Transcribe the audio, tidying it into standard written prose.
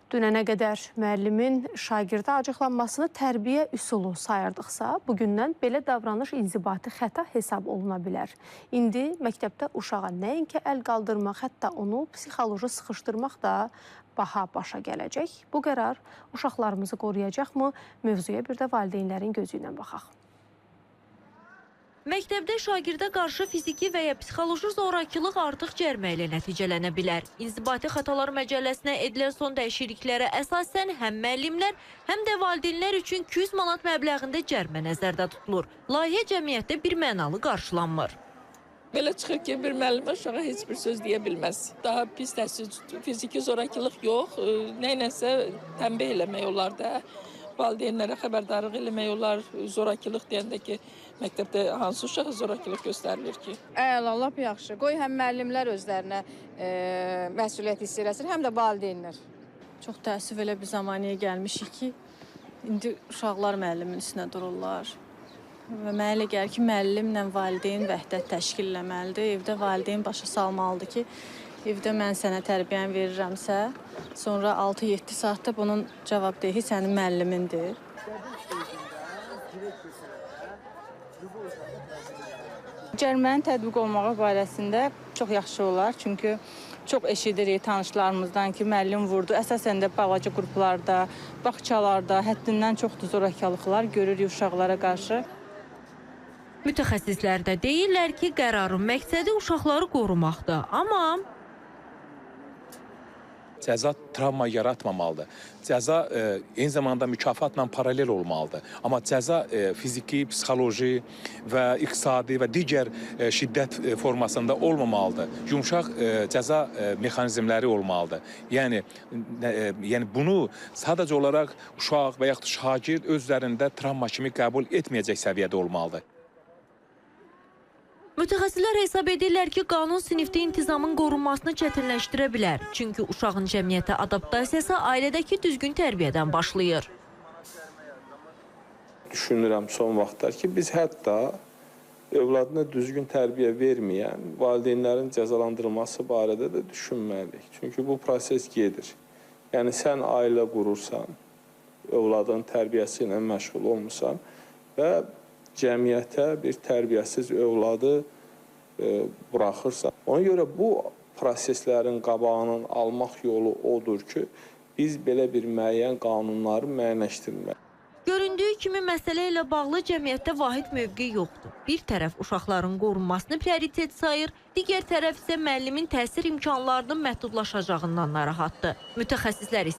Dünənə qədər müəllimin şagirdə acıqlanmasını tərbiyə üsulu sayırdıqsa, bugündən belə davranış inzibati xəta hesab oluna bilər. İndi məktəbdə uşağa nəinki əl qaldırmaq, hətta onu psixoloji sıxışdırmaq da baha başa gələcək. Bu qərar uşaqlarımızı qoruyacaqmı? Mövzuya bir də valideynlərin gözü ilə baxaq. Məktəbdə şagirdə qarşı fiziki və ya psixoloji zorakılıq artıq cərimə ilə nəticələnə bilər. İnzibati Xətalar Məcəlləsinə edilən son dəyişikliklərə əsasən həm müəllimlər, həm də valideynlər üçün 200 manat məbləğində cərimə nəzərdə tutulur. Layihə cəmiyyətdə bir mənalı qarşılanmır. Belə çıxır ki, bir müəllimə uşağa heç bir söz deyə bilməz. Daha pis təsir, fiziki zorakılıq yox, nəynəsə tənbih eləmək olar da. Valideynlərə xəbərdarlıq eləmək olar, zorakılıq deyəndə ki, məktəbdə hansı uşağa zorakılıq göstərilir ki? Əla, lap yaxşı. Qoy həm müəllimlər özlərinə məsuliyyət hiss eləsin, həm də valideynlər. Çox təəssüf elə bir zamaniyə gəlmişik ki, indi uşaqlar müəllimin üstünə dururlar. Və mənə elə gəlir ki, müəllimlə valideyn vəhdət təşkil eləməlidir. Evdə valideyn başa salmalıdır ki, evdə mən sənə tərbiyəni verirəmsə, sonra 6-7 saatda bunun cavabdehi sənin müəllimindir. Cərimənin tətbiq olmağı barəsində çox yaxşı olar. Çünki çox eşidirik tanışlarımızdan ki, müəllim vurdu. Əsasən də balaca qruplarda, bağçalarda həddindən çoxdur zorakılıqlar görürük uşaqlara qarşı. Mütəxəssislər də deyirlər ki, qərarın məqsədi uşaqları qorumaqdır. Amma cəza travma yaratmamalıdır. Cəza eyni zamanda mükafatla paralel olmalıdır. Amma cəza fiziki, psixoloji və iqtisadi və digər şiddət formasında olmamalıdır. Yumşaq cəza mexanizmləri olmalıdır. Yəni bunu sadəcə olaraq uşaq və yaxud şagird özlərində travma kimi qəbul etməyəcək səviyyədə olmalıdır. mütəxəssislər hesab edirlər ki, qanun sinifdə intizamın qorunmasını çətinləşdirə bilər. Çünki uşağın cəmiyyətə adaptasiyası ailədəki düzgün tərbiyədən başlayır. Düşünürəm son vaxtlar ki, biz hətta övladına düzgün tərbiyə verməyən valideynlərin cəzalandırılması barədə də düşünməliyik. Çünki bu proses gedir. Yəni sən ailə qurursan, övladın tərbiyəsi ilə məşğul olmursan və cəmiyyətə bir tərbiyəsiz övladı buraxırsa. Ona görə bu proseslərin qabağının almaq yolu odur ki, biz belə bir müəyyən qanunları müəyyənləşdirməliyik. Göründüyü kimi məsələ ilə bağlı cəmiyyətdə vahid mövqe yoxdur. Bir tərəf uşaqların qorunmasını prioritet sayır, digər tərəf isə müəllimin təsir imkanlarının məhdudlaşacağından narahatdır. Mütəxəssislər